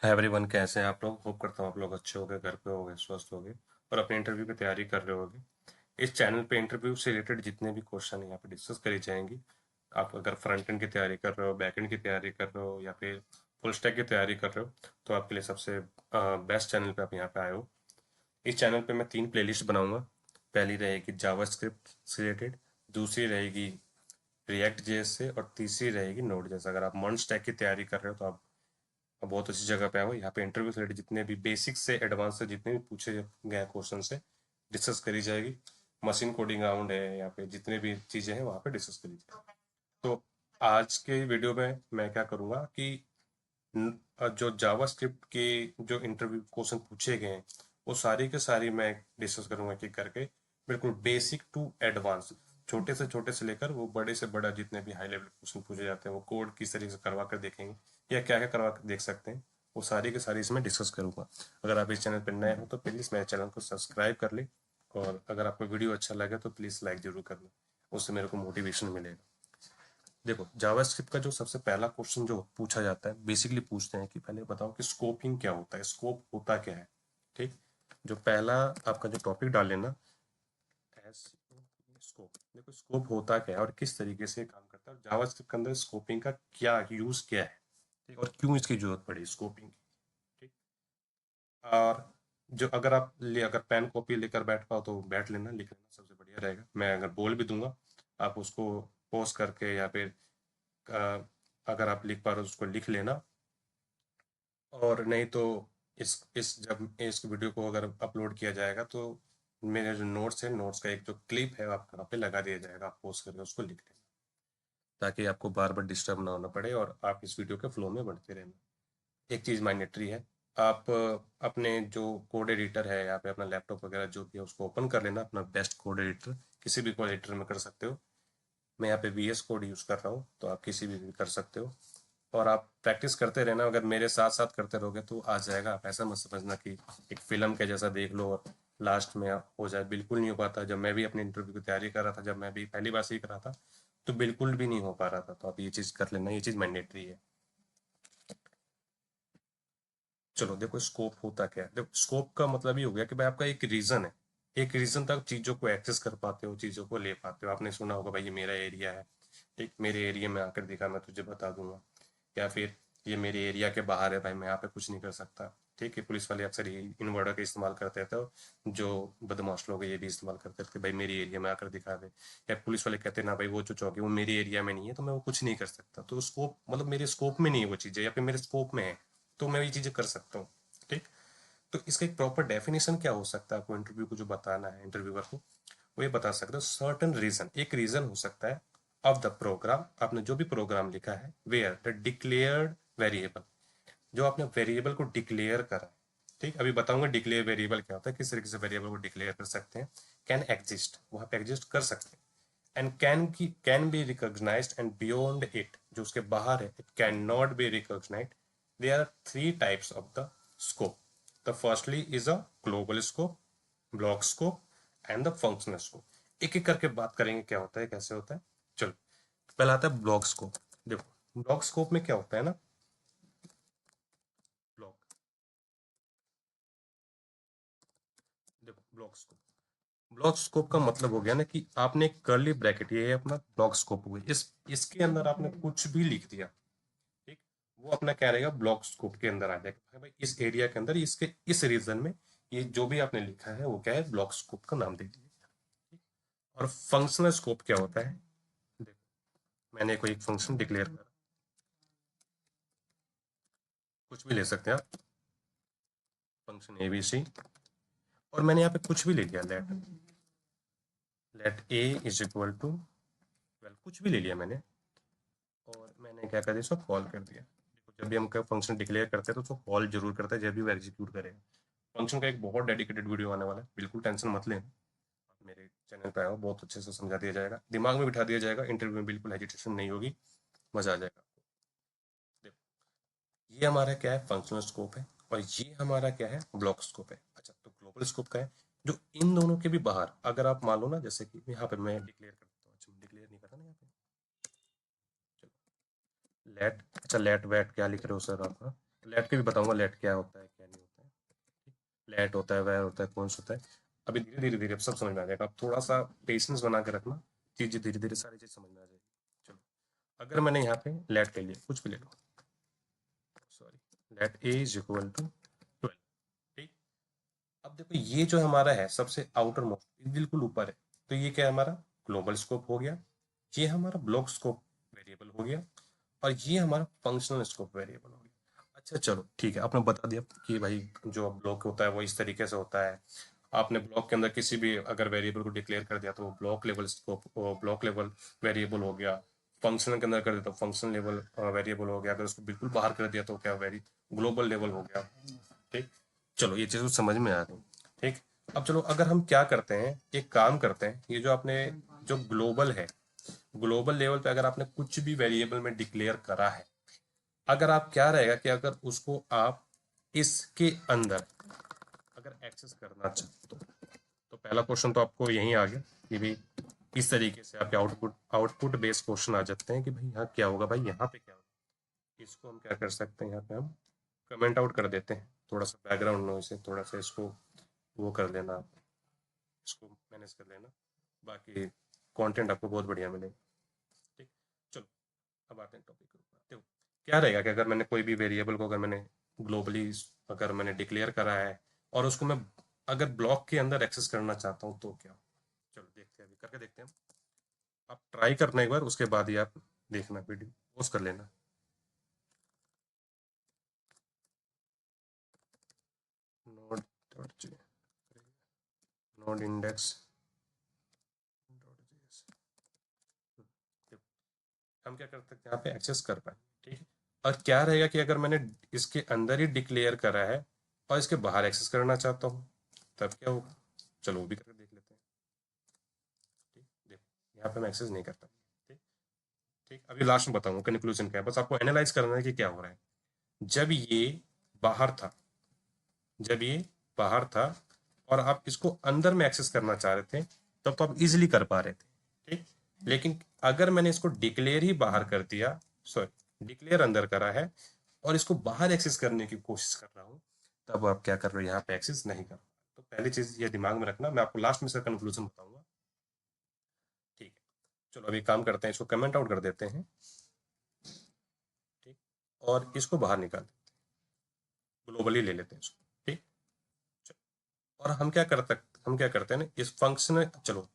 है एवरीवन, कैसे हैं आप लोग। होप करता हूँ आप लोग अच्छे होंगे, घर पे होंगे, स्वस्थ होंगे और अपने इंटरव्यू की तैयारी कर रहे होंगे। इस चैनल पे इंटरव्यू से रिलेटेड जितने भी क्वेश्चन यहाँ पे डिस्कस करी जाएंगी। आप अगर फ्रंट एंड की तैयारी कर रहे हो, बैक एंड की तैयारी कर रहे हो या फिर फुल स्टैक की तैयारी कर रहे हो, तो आपके लिए सबसे बेस्ट चैनल पे आप यहाँ पे आए हो। इस चैनल पे मैं 3 प्लेलिस्ट बनाऊंगा। पहली रहेगी जावास्क्रिप्ट से रिलेटेड, दूसरी रहेगी रिएक्ट जेएस से और तीसरी रहेगी नोड जेएस। अगर आप मॉडर्न स्टैक की तैयारी कर रहे हो तो आप बहुत अच्छी जगह पे आओ। यहाँ पे इंटरव्यू से रिलेटेड जितने भी बेसिक से एडवांस से जितने भी पूछे गए क्वेश्चन से डिस्कस करी जाएगी। मशीन कोडिंग राउंड है, यहाँ पे जितने भी चीजें हैं वहाँ पे डिस्कस करी जाएगी। तो आज के वीडियो में मैं क्या करूँगा कि जो जावास्क्रिप्ट के जो इंटरव्यू क्वेश्चन पूछे गए हैं वो सारी के सारी मैं डिस्कस करूंगा कि करके बिल्कुल बेसिक टू एडवांस, छोटे से लेकर वो बड़े से बड़ा जितने भी हाई लेवल क्वेश्चन पूछे जाते हैं वो कोड किस तरीके से करवा कर देखेंगे या क्या क्या करवा कर देख सकते हैं। वो सारी के सारी इसमें डिस्कस करूंगा। अगर आप इस चैनल पर नए हो तो प्लीज़ मेरे चैनल को सब्सक्राइब कर ले और अगर आपको वीडियो अच्छा लगे तो प्लीज़ लाइक जरूर कर लें, उससे मेरे को मोटिवेशन मिलेगा। देखो, जावास्क्रिप्ट का जो सबसे पहला क्वेश्चन जो पूछा जाता है, बेसिकली पूछते हैं कि पहले बताओ कि स्कोपिंग क्या होता है, स्कोप होता क्या है। ठीक। जो पहला आपका जो टॉपिक डाल लेना, एस स्कोप। देखो स्कोप होता क्या है और किस तरीके से काम करता है, जावास्क्रिप्ट के अंदर स्कोपिंग का क्या यूज क्या है, ठीक, और क्यों इसकी जरूरत पड़ी स्कोपिंग की। ठीक। और जो अगर आप ले अगर पेन कॉपी लेकर बैठ पाओ तो बैठ लेना, लिख लेना, सबसे बढ़िया रहेगा। मैं अगर बोल भी दूंगा, आप उसको पॉज करके या फिर अ, अगर आप लिख पा रहे हो उसको लिख लेना। और नहीं तो इस जब इस वीडियो को अगर अपलोड किया जाएगा तो मेरे जो नोट्स है, नोट्स का एक जो क्लिप है आपका वहाँ पे लगा दिया जाएगा, आप पोस्ट करके उसको लिख लेना ताकि आपको बार बार डिस्टर्ब ना होना पड़े और आप इस वीडियो के फ्लो में बढ़ते रहना। एक चीज़ मैंडेटरी है, आप अपने जो कोड एडिटर है या पे अपना लैपटॉप वगैरह जो भी है उसको ओपन कर लेना, अपना बेस्ट कोड एडिटर किसी भी कोड एडिटर में कर सकते हो। मैं यहाँ पे वीएस कोड यूज़ कर रहा हूँ तो आप किसी भी कर सकते हो। और आप प्रैक्टिस करते रहना, अगर मेरे साथ साथ करते रहोगे तो आ जाएगा। आप ऐसा मत समझना कि एक फिल्म के जैसा देख लो और लास्ट में हो जाए, बिल्कुल नहीं हो पाता। जब मैं भी अपने इंटरव्यू की तैयारी कर रहा था, जब मैं भी पहली बार सीख रहा था तो बिल्कुल भी नहीं हो पा रहा था। तो आप ये चीज़ कर लेना, ये चीज़ मैंडेटरी है। चलो देखो स्कोप होता क्या है। देखो स्कोप का मतलब ये हो गया कि भाई आपका एक रीजन है, एक रीजन तक चीज़ों को एक्सेस कर पाते हो, चीज़ों को ले पाते हो। आपने सुना होगा भाई ये मेरा एरिया है, ठीक, मेरे एरिया में आकर दिखा मैं तुझे बता दूंगा। या फिर ये मेरे एरिया के बाहर है भाई, मैं यहाँ पे कुछ नहीं कर सकता। ठीक है, पुलिस वाले अक्सर ये इन वर्डों का इस्तेमाल करते थे, तो जो बदमाश लोग हैं ये भी इस्तेमाल करते थे, भाई मेरी एरिया में आकर दिखा दे। या पुलिस वाले कहते हैं ना भाई वो जो चौकी है वो मेरे एरिया में नहीं है तो मैं वो कुछ नहीं कर सकता, तो स्कोप मतलब मेरे स्कोप में नहीं है वो चीज़ें या फिर मेरे स्कोप में है तो मैं ये चीज़ें कर सकता हूँ। ठीक। तो इसका एक प्रॉपर डेफिनेशन क्या हो सकता है, आपको इंटरव्यू को जो बताना है इंटरव्यूअर को, वो ये बता सकते हो सर्टन रीजन, एक रीजन हो सकता है ऑफ द प्रोग्राम, आपने जो भी प्रोग्राम लिखा है, वेयर द डिक्लेयर्ड वेरिएबल, जो आपने वेरिएबल को डिक्लेयर करा है। ठीक, अभी बताऊंगा डिक्लेयर वेरिएबल क्या होता है, किस तरीके से वेरिएबल को डिक्लेयर कर सकते हैं। कैन एग्जिस्ट, वहां पे एग्जिस्ट कर सकते हैं। And can be recognised and beyond it, जो उसके बाहर है, it can not be recognised. There are 3 types of the scope. The firstly is a global scope, block scope and the functional scope. एक एक करके बात करेंगे क्या होता है, कैसे होता है। चलो, पहला आता है ब्लॉक स्कोप। देखो ब्लॉक स्कोप में क्या होता है ना, ब्लॉक, देखो ब्लॉक स्कोप, ब्लॉक स्कोप का मतलब हो गया ना कि आपने कर्ली ब्रैकेट, ये है अपना ब्लॉक स्कोप हो गया, इस इसके अंदर आपने कुछ भी लिख दिया, ठीक, वो अपना क्या रहेगा, ब्लॉक स्कोप के अंदर आ जाएगा। भाई इस एरिया के अंदर इसके इस रीजन में ये जो भी आपने लिखा है वो क्या है, ब्लॉक स्कोप का नाम दे दिया। और फंक्शनल स्कोप क्या होता है, देखो मैंने कोई एक फंक्शन डिक्लेयर करा, कुछ भी ले सकते हैं आप, फंक्शन एबीसी, और मैंने यहाँ पे कुछ भी ले लिया, let A is equal to 12, कुछ भी ले लिया मैंने, और मैंने क्या कर दिया, इसको कॉल कर दिया। देखो जब भी हम फंक्शन डिक्लेयर करते हैं तो उसको कॉल जरूर करता है जब भी वो एग्जीक्यूट करेगा। फंक्शन का एक बहुत डेडिकेटेड वीडियो आने वाला है, बिल्कुल टेंशन मत लेना। आप मेरे चैनल पे आओ, बहुत अच्छे से समझा दिया जाएगा, दिमाग में बिठा दिया जाएगा, इंटरव्यू में बिल्कुल हेजिटेशन नहीं होगी, मजा आ जाएगा। देखो ये हमारा क्या है, फंक्शनल स्कोप है, और ये हमारा क्या है, ब्लॉक स्कोप है। अच्छा, तो ग्लोबल स्कोप का है जो इन दोनों के भी बाहर, अगर आप मान लो ना, जैसे कि यहाँ पे मैं डिक्लेयर करता हूँ, अच्छा डिक्लेयर नहीं करता ना यहाँ पे, लेट, अच्छा लेट वेट क्या लिख रहे हो सर आप, लेट के भी बताऊंगा लेट क्या होता है क्या नहीं होता है। लेट होता है, वेर होता है, कौन होता है। अभी धीरे धीरे धीरे अब सब समझ में आ जाएगा। अब थोड़ा सा पेशेंस बना के रखना, चीजें धीरे धीरे सारी चीज समझ में आ जाएगी। चलो, अगर मैंने यहाँ पे लेट ले लिया, कुछ भी ले लो, sorry, let A is equal to 12। ठीक, अब देखो ये जो हमारा है सबसे आउटर मोस्ट बिल्कुल ऊपर है, तो ये क्या है हमारा ग्लोबल स्कोप हो गया, ये हमारा ब्लॉक स्कोप वेरिएबल हो गया, और ये हमारा फंक्शनल स्कोप वेरिएबल हो गया। अच्छा चलो ठीक है, आपने बता दिया कि भाई जो ब्लॉक होता है वो इस तरीके से होता है। आपने ब्लॉक के अंदर किसी भी अगर वेरिएबल को डिक्लेयर कर दिया तो वो block level scope, block level variable हो गया। फंक्शनल के अंदर कर दिया तो फंक्शन लेवल वेरिएबल हो गया। अगर उसको बिल्कुल बाहर कर दिया तो क्या वेरी ग्लोबल लेवल हो गया। ठीक, चलो ये चीज़ तो समझ में आ गई। ठीक, अब चलो अगर हम क्या करते हैं, एक काम करते हैं, ये जो आपने जो ग्लोबल है, ग्लोबल लेवल पे अगर आपने कुछ भी वेरिएबल में डिक्लेयर करा है, अगर आप क्या रहेगा कि अगर उसको आप इसके अंदर अगर एक्सेस करना चाहते हो, तो पहला क्वेश्चन तो आपको यही आ गया कि भाई इस तरीके से आपके आउटपुट बेस्ड क्वेश्चन आ जाते हैं कि भाई यहाँ क्या होगा, भाई यहाँ पे क्या होगा। इसको हम क्या कर सकते हैं, यहाँ पे हम कमेंट आउट कर देते हैं, थोड़ा सा बैकग्राउंड नॉइस से थोड़ा सा इसको वो कर लेना, इसको मैनेज कर लेना, बाकी कंटेंट आपको बहुत बढ़िया मिलेगा। ठीक, चलो अब आते हैं टॉपिक के ऊपर। देखो क्या रहेगा कि अगर मैंने कोई भी वेरिएबल को अगर मैंने ग्लोबली अगर मैंने डिक्लेयर करा है और उसको मैं अगर ब्लॉक के अंदर एक्सेस करना चाहता हूँ तो क्या। चलो देखते हैं, अभी करके देखते हैं। आप ट्राई करना एक बार, उसके बाद ही आप देखना, वीडियो पॉज कर लेना। Node dot J, node index dot JS, हम क्या कर सकते हैं यहाँ पे एक्सेस कर पाए। ठीक है, और क्या रहेगा कि अगर मैंने इसके अंदर ही डिक्लेयर करा है और इसके बाहर एक्सेस करना चाहता हूँ तब क्या होगा। चलो वो भी करके देख लेते हैं। ठीक, देखो यहाँ पे मैं एक्सेस नहीं करता। ठीक, ठीक, अभी लास्ट में बताऊंगा कंक्लूजन क्या है, बस आपको एनालाइज करना है कि क्या हो रहा है। जब ये बाहर था, जब ये बाहर था और आप इसको अंदर में एक्सेस करना चाह रहे थे, तब तो आप इजिली कर पा रहे थे। ठीक, लेकिन अगर मैंने इसको डिक्लेयर ही बाहर कर दिया, सॉरी डिक्लेयर अंदर करा है और इसको बाहर एक्सेस करने की कोशिश कर रहा हूं, तब आप क्या कर रहे हो, यहाँ पे एक्सेस नहीं कर। तो पहली चीज ये दिमाग में रखना, मैं आपको लास्ट में इसका कंक्लूजन बताऊंगा। ठीक है, चलो अभी काम करते हैं, इसको कमेंट आउट कर देते हैं। ठीक, और इसको बाहर निकाल देते हैं, ग्लोबली ले लेते हैं इसको। ठीक, और हम क्या करते हैं ना, इस फंक्शनल, चलो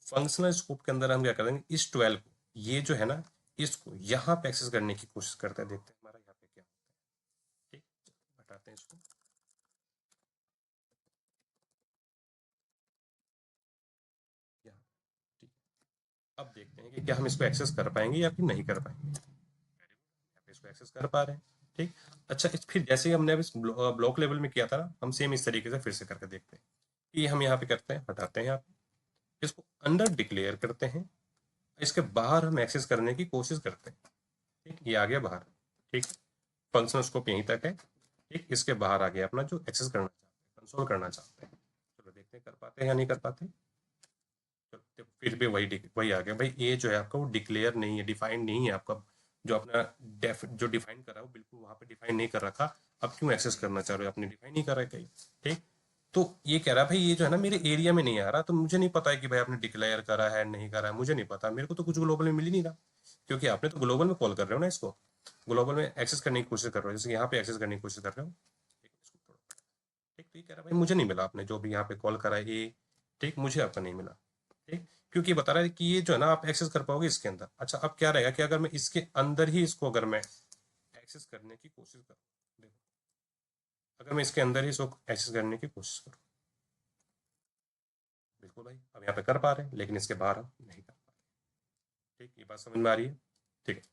फंक्शनल स्कोप के अंदर हम क्या करेंगे, इस 12 को, ये जो है ना, इसको यहाँ पे एक्सेस करने की कोशिश करते हैं, देखते हैं हमारा यहाँ पे क्या होता है। ठीक, हटाते हैं इसको। यहाँ, ठीक, अब देखते हैं कि क्या हम इसको एक्सेस कर पाएंगे या फिर नहीं कर पाएंगे। यहाँ पे इसको एक्सेस कर पा रहे हैं। ठीक, अच्छा फिर जैसे ही हमने अब इस ब्लॉक लेवल में किया था ना, हम सेम इस तरीके से फिर से करके देखते हैं कि हम यहाँ पे करते हैं, हटाते हैं यहाँ पे, इसको अंडर डिक्लेयर करते हैं, इसके बाहर हम एक्सेस करने की कोशिश करते हैं। ठीक, ये आ गया बाहर। ठीक, फंक्शनल स्कोप यहीं तक है। ठीक, इसके बाहर आ गया अपना जो एक्सेस करना चाहते हैं, कंसोल करना चाहते हैं। चलो देखते हैं कर पाते हैं या नहीं कर पाते। चलो देखो फिर भी वही आ गया भाई, ये जो है आपका वो डिक्लेयर नहीं है, डिफाइन नहीं है आपका, जो अपना जो डिफाइन करा है वो बिल्कुल वहां पे डिफाइन नहीं कर रखा। अब क्यों एक्सेस करना चाह रहे हो, आपने डिफाइन नहीं करा है कहीं। ठीक, तो ये कह रहा है भाई ये जो है ना मेरे एरिया में नहीं आ रहा, तो मुझे नहीं पता है कि भाई आपने डिक्लेयर करा है नहीं करा है, मुझे नहीं पता, मेरे को तो कुछ ग्लोबल में मिल ही नहीं रहा, क्योंकि आपने तो ग्लोबल में कॉल कर रहे हो ना इसको, ग्लोबल में एक्सेस करने की कोशिश कर रहे हो, जैसे यहाँ पे एक्सेस करने की कोशिश कर रहे हो। ठीक, तो ये कह रहा है भाई मुझे नहीं मिला, आपने जो भी यहाँ पे कॉल करा है ये, ठीक, मुझे आपका नहीं मिला। ठीक, क्योंकि बता रहा है कि ये जो है ना आप एक्सेस कर पाओगे इसके अंदर। अच्छा अब क्या रहेगा कि अगर मैं इसके अंदर ही इसको अगर मैं एक्सेस करने की कोशिश करूँ, देखो अगर मैं इसके अंदर ही इसको एक्सेस करने की कोशिश करूँ, बिल्कुल भाई अब यहाँ पे कर पा रहे हैं, लेकिन इसके बाहर हम नहीं कर पा रहे। ठीक, ये बात समझ में आ रही है। ठीक है,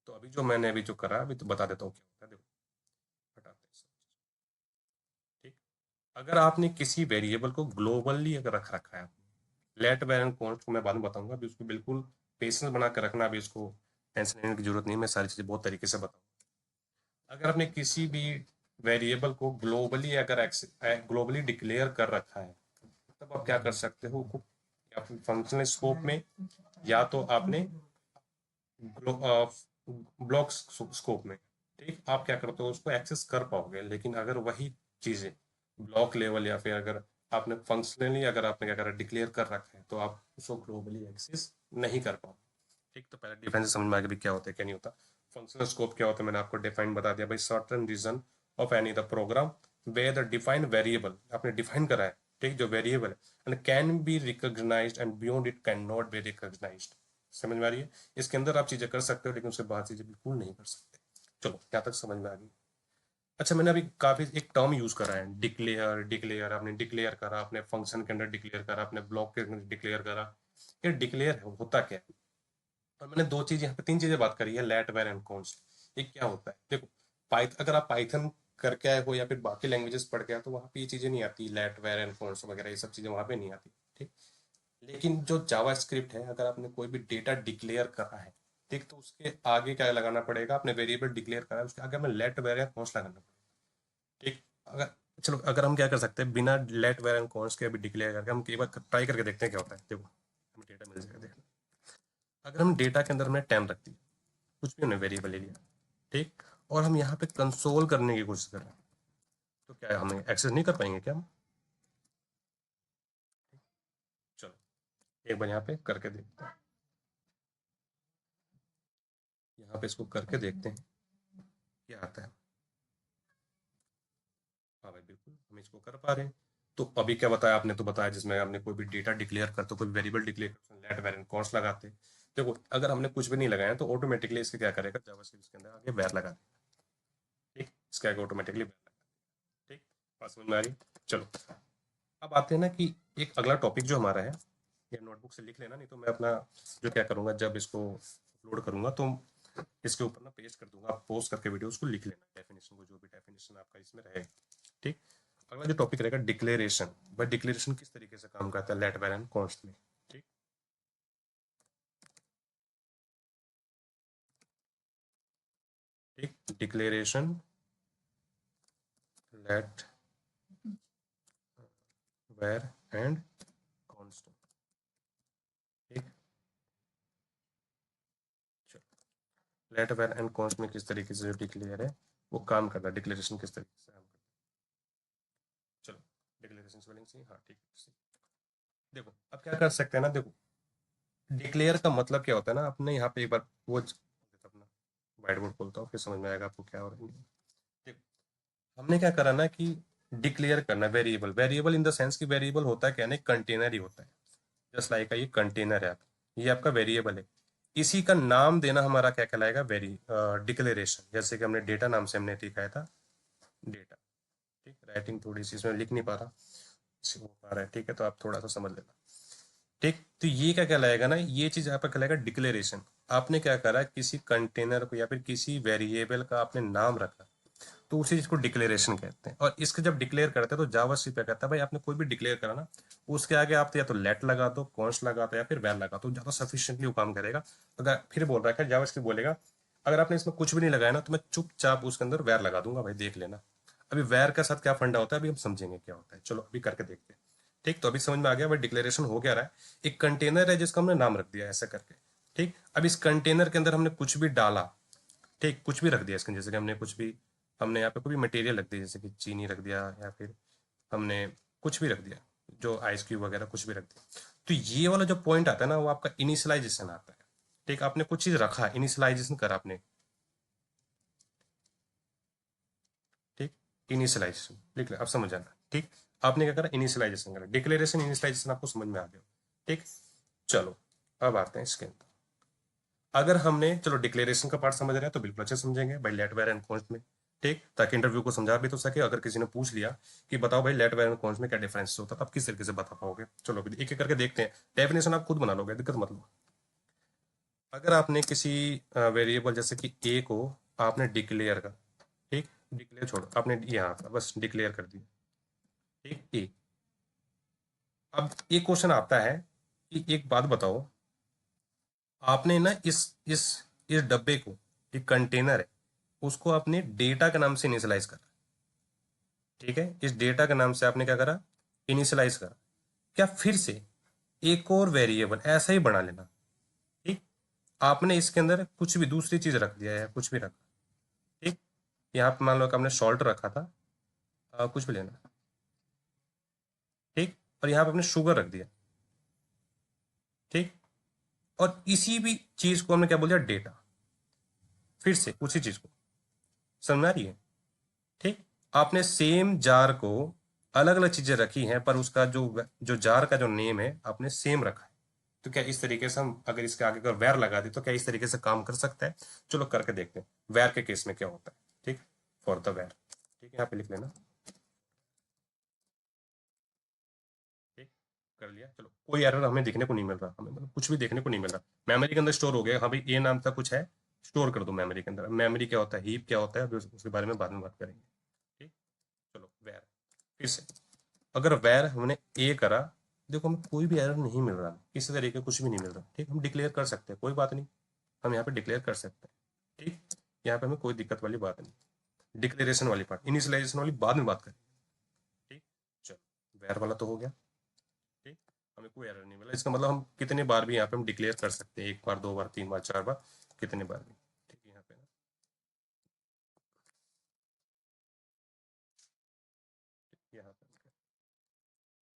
तो अभी जो मैंने अभी जो करा अभी तो बता देता हूँ क्या होता है, देखो हटाते हैं सब। ठीक, अगर आपने किसी वेरिएबल को ग्लोबली अगर रख रखा है, लेट वेरिएंट कॉन्स्ट को मैं बाद में बताऊंगा, अभी उसको बिल्कुल पेशेंस बना कर रखना, अभी उसको टेंशन लेने की जरूरत नहीं है, मैं सारी चीजें बहुत तरीके से बताऊंगा। अगर आपने किसी भी वेरिएबल को ग्लोबली डिक्लेयर कर रखा है, तब आप क्या कर सकते हो, या फिर फंक्शनल स्कोप में, या तो आपने ब्लॉक स्कोप में। ठीक, आप क्या करते हो उसको एक्सेस कर पाओगे, लेकिन अगर वही चीजें ब्लॉक लेवल या फिर अगर आपने फंक्शनली अगर आपने क्या करा डिक्लेयर कर रखा है तो आप उसको ग्लोबली एक्सेस नहीं कर पाओगे। ठीक, तो पहले डिफरेंस समझ में आ गया भी क्या होता है क्या नहीं होता। फंक्शनल स्कोप क्या होता है मैंने आपको डिफाइन बता दिया भाई, certain region of any the program where the defined variable आपने डिफाइन करा है, ठीक, जो वेरिएबल है and can be recognised and beyond it can not be recognised. समझ में आ रही है? इसके अंदर आप चीजें कर सकते हो लेकिन उससे बाहर चीजें बिल्कुल नहीं कर सकते। चलो यहाँ तक समझ में आ गई। अच्छा, मैंने अभी काफी एक टर्म यूज करा है, डिक्लेयर। डिक्लेयर आपने डिक्लेयर करा, आपने फंक्शन के अंदर डिक्लेयर करा, आपने ब्लॉक के अंदर डिक्लेयर करा। ये डिक्लेयर होता क्या है? और मैंने दो चीज यहाँ पे तीन चीजें बात करी है, लेट वेर एंड कॉन्स्ट। ये क्या होता है देखो, अगर आप पाइथन करके आए हो या फिर बाकी लैंग्वेजेस पढ़ के आए तो वहाँ पे ये चीजें नहीं आती, लेट वेर एंड कॉन्स्ट वगैरह ये सब चीजें वहाँ पे नहीं आती। ठीक, लेकिन जो जावा स्क्रिप्ट है, अगर आपने कोई भी डेटा डिक्लेयर करा है, ठीक, तो उसके आगे क्या लगाना पड़ेगा, आपने वेरिएबल डिक्लेयर करा है उसके आगे हमें लेट वेर एंड कॉन्स्ट लगाना पड़ेगा। ठीक, अगर चलो अगर हम क्या कर सकते हैं बिना लेट वेर एंड कॉन्स्ट के अभी डिक्लेयर करके हम एक बार ट्राई करके देखते हैं क्या होता है। देखो हमें डेटा मिल जाएगा, देखो अगर हम डेटा के अंदर हमने 10 रख दिया, कुछ भी हमने वेरिएबल ले लिया, ठीक, और हम यहाँ पे कंसोल करने की कोशिश कर रहे हैं, तो क्या है हमें एक्सेस नहीं कर पाएंगे क्या हम? चलो एक बार यहाँ पे करके देखते हैं, यहाँ पे इसको करके देखते हैं क्या आता है। हाँ भाई बिल्कुल हम इसको कर पा रहे हैं। तो अभी क्या बताया आपने, तो बताया जिसमें हमने कोई भी डेटा डिक्लेयर करते कोई वेरिएबल डिक्लेयर करते लेट वेर एंड कॉन्स्ट लगाते। देखो अगर हमने कुछ भी नहीं लगाया तो ऑटोमेटिकली इसके क्या करेगा, जावास्क्रिप्ट के अंदर आगे वेर लगा देगा। ठीक, इसके आगे ऑटोमेटिकली वेर लगा देगा। ठीक, बात समझ में आ रही? चलो अब आते हैं ना कि एक अगला टॉपिक जो हमारा है, ये नोटबुक से लिख लेना, नहीं तो मैं अपना जो क्या करूंगा जब इसको अपलोड करूंगा तो इसके ऊपर ना पेस्ट कर दूंगा, आप पोस्ट करके वीडियो उसको लिख लेना, डेफिनेशन को, जो भी डेफिनेशन आपका इसमें रहेगा। ठीक, अगला जो टॉपिक रहेगा डिक्लेरेशन। भाई डिक्लेरेशन किस तरीके से काम करता है लेट वेर एंड कॉन्स्ट में। ठीक, ठीक, declaration let var and const. ठीक, लेट वेर एंड कॉन्स्ट में किस तरीके से जो डिक्लेयर है वो काम करता है, डिक्लेरेशन किस तरीके से काम करता है। चलो डिक्लेरेशन स्पेलिंग से, हाँ ठीक है। देखो अब क्या कर सकते हैं ना, देखो डिक्लेयर का मतलब क्या होता है ना, आपने यहाँ पे एक बार वो अपना व्हाइट बोर्ड खोलता हूँ फिर समझ में आएगा आपको क्या हो रहा है। देखो हमने क्या करा ना कि डिक्लेयर करना variable, variable in the sense की वेरिएबल होता है क्या नहीं, कंटेनर ही होता है। जस्ट लाइक ये कंटेनर है, ये आपका वेरिएबल है, इसी का नाम देना हमारा क्या कहलाएगा, वेरी डिक्लेरेशन। जैसे कि हमने डेटा नाम से हमने लिखाया था डेटा। ठीक, राइटिंग थोड़ी सी इसमें लिख नहीं पा रहा, हो पा रहा है, ठीक है, तो आप थोड़ा सा समझ लेना। ठीक, तो ये क्या कहलाएगा ना, ये चीज आपका कहलाएगा डिक्लेरेशन। आपने क्या करा, किसी कंटेनर को या फिर किसी वेरिएबल का आपने नाम रखा, तो उसी चीज को डिक्लेरेशन कहते हैं। और इसके जब डिक्लेयर करते हैं तो जावास्क्रिप्ट क्या कहता है, भाई आपने कोई भी डिक्लेयर करा ना, उसके आगे आप तो या तो लेट लगा दो, कॉन्स्ट लगा दो या फिर वैर लगा दो, ज्यादा सफिशिएंटली वो काम करेगा। अगर फिर बोल रहा है जावास्क्रिप्ट बोलेगा अगर आपने इसमें कुछ भी नहीं लगाया ना तो मैं चुपचाप उसके अंदर वैर लगा दूंगा, भाई देख लेना। अभी वैर के साथ क्या फंडा होता है अभी हम समझेंगे क्या होता है, चलो अभी करके देखते हैं। ठीक, तो अभी समझ में आ गया भाई डिक्लेरेशन हो क्या रहा है। एक कंटेनर है जिसका हमने नाम रख दिया ऐसा करके। ठीक, अब इस कंटेनर के अंदर हमने कुछ भी डाला, ठीक, कुछ भी रख दिया इसके, जैसे कि हमने कुछ भी, हमने यहाँ पे कोई भी मटेरियल रख दिया, जैसे कि चीनी रख दिया या फिर हमने कुछ भी रख दिया, जो आइस क्यूब वगैरह कुछ भी रख दिया, तो ये वाला जो पॉइंट आता है ना वो आपका इनिशियलाइजेशन आता है। ठीक, आपने कुछ चीज रखा, इनिशियलाइजेशन करा आपने। ठीक, इनिशियलाइजेशन लिख ले, अब समझ आना। ठीक, आपने क्या करा, इनिशियलाइजेशन करा, डिक्लेरेशन इनिशियलाइजेशन आपको समझ में आ गया। ठीक, चलो अब आते हैं इसके अंदर। अगर हमने चलो डिक्लेरेशन का पार्ट समझ रहे हैं तो बिल्कुल अच्छे समझेंगे भाई लेट वेर एंड कॉन्स्ट में। ठीक, ताकि इंटरव्यू को समझा भी तो सके, अगर किसी ने पूछ लिया कि बताओ भाई लेट वेर एंड कॉन्स्ट में क्या डिफरेंस होता है, तो आप किस तरीके से बता पाओगे। चलो अभी एक एक करके देखते हैं, डेफिनेशन आप खुद बना लोगे, दिक्कत मत लो। अगर आपने किसी वेरिएबल जैसे कि ए को आपने डिक्लेयर कर, ठीक, डिक्लेयर छोड़ो, आपने यहाँ बस डिक्लेयर कर दिया, ठीक, ए। अब एक क्वेश्चन आता है कि एक बात बताओ, आपने ना इस डब्बे को, एक कंटेनर है, उसको आपने डेटा के नाम से इनिशियलाइज करा। ठीक है, इस डेटा के नाम से आपने क्या करा, इनिशियलाइज करा। क्या फिर से एक और वेरिएबल ऐसा ही बना लेना। ठीक, आपने इसके अंदर कुछ भी दूसरी चीज रख दिया है, कुछ भी रखा। ठीक, यहाँ पे मान लो कि आपने सॉल्ट रखा था, कुछ भी लेना, ठीक, और यहाँ पे आपने शुगर रख दिया, ठीक, और इसी भी चीज को हमने क्या बोल दिया, डेटा, फिर से उसी चीज को, समझ में आ रही है, ठीक। आपने सेम जार को अलग अलग चीजें रखी हैं, पर उसका जो जो जार का जो नेम है आपने सेम रखा है। तो क्या इस तरीके से हम अगर इसके आगे अगर वैर लगा दे तो क्या इस तरीके से काम कर सकता है? चलो करके देखते हैं वैर के केस में क्या होता है, ठीक, फॉर द वैर, ठीक है, यहाँ पे लिख लेना, ठीक, कर लिया। चलो कोई एरर हमें देखने को नहीं मिल रहा, हमें मतलब कुछ भी देखने को नहीं मिल रहा, मेमोरी के अंदर स्टोर हो गया, हाँ भाई ए नाम का कुछ है, स्टोर कर दो मेमोरी के अंदर। मेमोरी क्या होता है, हीप क्या होता है, अभी उसके बारे में बाद में बात करेंगे, ठीक। चलो वैर, फिर से अगर वैर हमने ए करा, देखो हमें कोई भी एरर नहीं मिल रहा, किसी तरीके कुछ भी नहीं मिल रहा, ठीक, हम डिक्लेयर कर सकते हैं, कोई बात नहीं, हम यहाँ पे डिक्लेयर कर सकते हैं, ठीक, यहाँ पे हमें कोई दिक्कत वाली बात नहीं। डिक्लेरेशन वाली पार्ट, इनिशियलाइजेशन वाली बाद में बात करें, ठीक। चलो वेयर वाला तो हो गया, ठीक, हमें कोई एरर नहीं मिला, इसका मतलब हम कितने बार भी यहाँ पे हम डिक्लेयर कर सकते हैं, एक बार, दो बार, तीन बार, चार बार, कितने बार भी, ठीक है। यहाँ पे ना यहाँ पे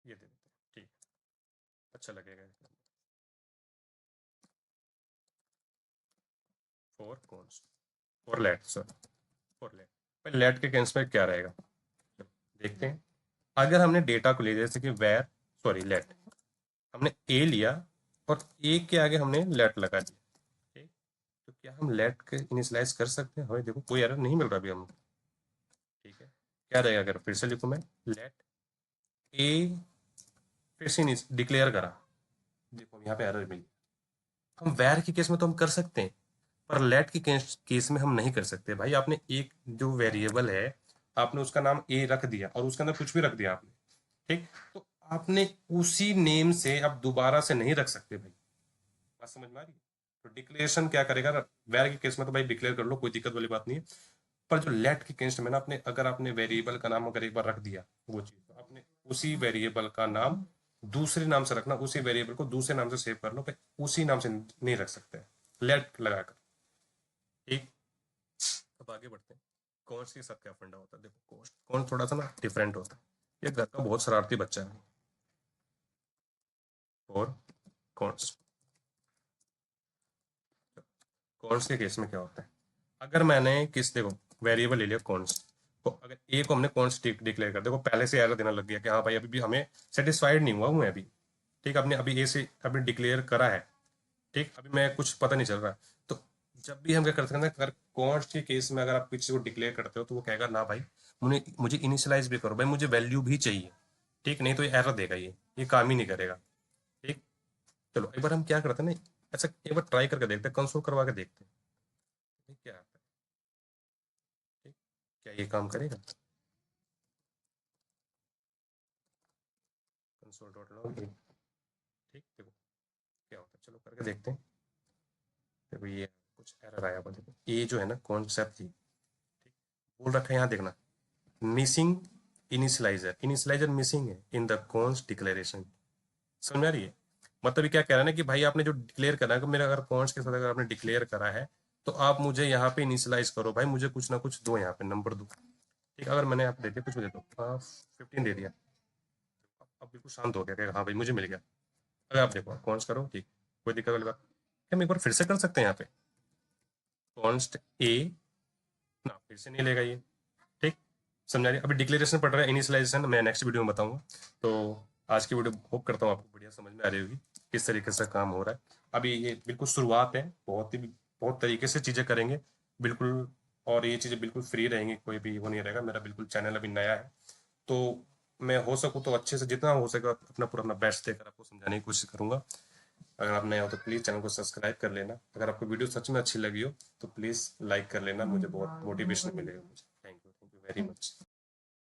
ये दे देते हैं, ठीक, अच्छा लगेगा। For cons, for let, sir for let, let के केस में क्या रहेगा, देखते हैं। अगर हमने डेटा को ले, जैसे कि वेर, सॉरी लेट, हमने ए लिया और ए के आगे हमने लेट लगा दिया, ठीक, तो क्या हम लेट के इनिशियलाइज कर सकते हैं? हमें देखो कोई एरर नहीं मिल रहा अभी हमको, ठीक है। क्या रहेगा अगर फिर से लिखूं मैं, लेट ए, फिर से डिक्लेयर करा, देखो यहाँ पे एरर मिली। हम वेर के केस में तो हम कर सकते हैं, पर लेट के केस में हम नहीं कर सकते भाई। आपने एक जो वेरिएबल है, आपने उसका नाम ए रख दिया और उसके अंदर कुछ भी रख दिया आपने, ठीक, तो आपने उसी नेम से आप दोबारा से नहीं रख सकते भाई, बात समझ में आ रही है? तो डिक्लेरेशन क्या करेगा, वेर के केस में तो भाई डिक्लेयर कर लो, कोई दिक्कत वाली बात नहीं है, पर जो लेट के केस में ना, आपने अगर आपने वेरिएबल का नाम अगर एक बार रख दिया वो चीज, तो आपने उसी वेरिएबल का नाम दूसरे नाम से रखना, उसी वेरिएबल को दूसरे नाम से सेव कर लो, उसी नाम से नहीं रख सकते लेट लगाकर, ठीक। अब आगे बढ़ते हैं, कॉन्स के साथ क्या फंडा होता है, देखो कॉन्स, कौन थोड़ा सा ना डिफरेंट होता है, ये घर का बहुत शरारती बच्चा है। और कॉन्स, कॉन्स के केस में क्या होता है, अगर मैंने किस, देखो वेरिएबल ले लिया कॉन्स, तो अगर ए को हमने कॉन्स डिक्लेयर कर, देखो पहले से एरर देना लग गया कि हाँ भाई अभी भी हमें सेटिस्फाइड नहीं हुआ हूँ मैं अभी, ठीक, आपने अभी ए से अभी डिक्लेयर करा है, ठीक, अभी मैं कुछ पता नहीं चल रहा, तो जब भी हम क्या कर सकते हैं, अगर कॉन्स्ट के केस में अगर आप किसी को डिक्लेयर करते हो तो वो कहेगा ना भाई मुझे मुझे इनिशियलाइज भी करो भाई, मुझे वैल्यू भी चाहिए, ठीक, नहीं तो ये एरर देगा, ये काम ही नहीं करेगा, ठीक। चलो एक बार हम क्या करते हैं ना, अच्छा एक बार ट्राई करके देखते हैं, कंसोल करवा के देखते हैं, ठीक, क्या आता है, ठीक, क्या ये काम करेगा, कंसोल डॉट लॉग, ठीक, देखो क्या होता है, चलो करके देखते हैं। देखो ये कुछ एरर आया हुआ, देखो ये जो है ना कॉन्सेप्ट थी, ठीक, बोल रखा है यहाँ देखना, मिसिंग इनिशियलाइजर, इनिशियलाइजर मिसिंग है इन द कॉन्स डिक्लेरेशन, समझ में आ रही है? मतलब ये क्या कह रहा है ना कि भाई आपने जो डिक्लेयर करा है कि मेरा अगर कॉन्स के साथ अगर आपने डिक्लेयर करा है, तो आप मुझे यहाँ पे इनिशियलाइज करो भाई, मुझे कुछ ना कुछ दो, यहाँ पे नंबर दो, ठीक, अगर मैंने आप दे दिया, कुछ भी दे दो, 15 दे दिया, अब बिल्कुल शांत हो गया कि हाँ भाई मुझे मिल गया। अगर आप देखो कॉन्स करो, ठीक, कोई दिक्कत वाली बात, हम एक बार फिर से कर सकते हैं यहाँ पे, कॉन्स्ट ए, ना फिर से नहीं लेगा ये, ठीक, समझा रही? अभी डिक्लेरेशन पढ़ रहा है, इनिशियलाइजेशन मैं नेक्स्ट वीडियो में बताऊंगा। तो आज की वीडियो होप करता हूँ आपको बढ़िया समझ में आ रही होगी किस तरीके से काम हो रहा है। अभी ये बिल्कुल शुरुआत है, बहुत तरीके से चीज़ें करेंगे बिल्कुल, और ये चीज़ें बिल्कुल फ्री रहेंगी, कोई भी वो नहीं रहेगा, मेरा बिल्कुल चैनल अभी नया है, तो मैं हो सकूँ तो अच्छे से जितना हो सके अपना पूरा अपना बेस्ट देकर आपको समझाने की कोशिश करूंगा। अगर आप नए हो तो प्लीज़ चैनल को सब्सक्राइब कर लेना, अगर आपको वीडियो सच में अच्छी लगी हो तो प्लीज़ लाइक कर लेना, मुझे बहुत मोटिवेशन मिलेगा मुझे। Thank you very much.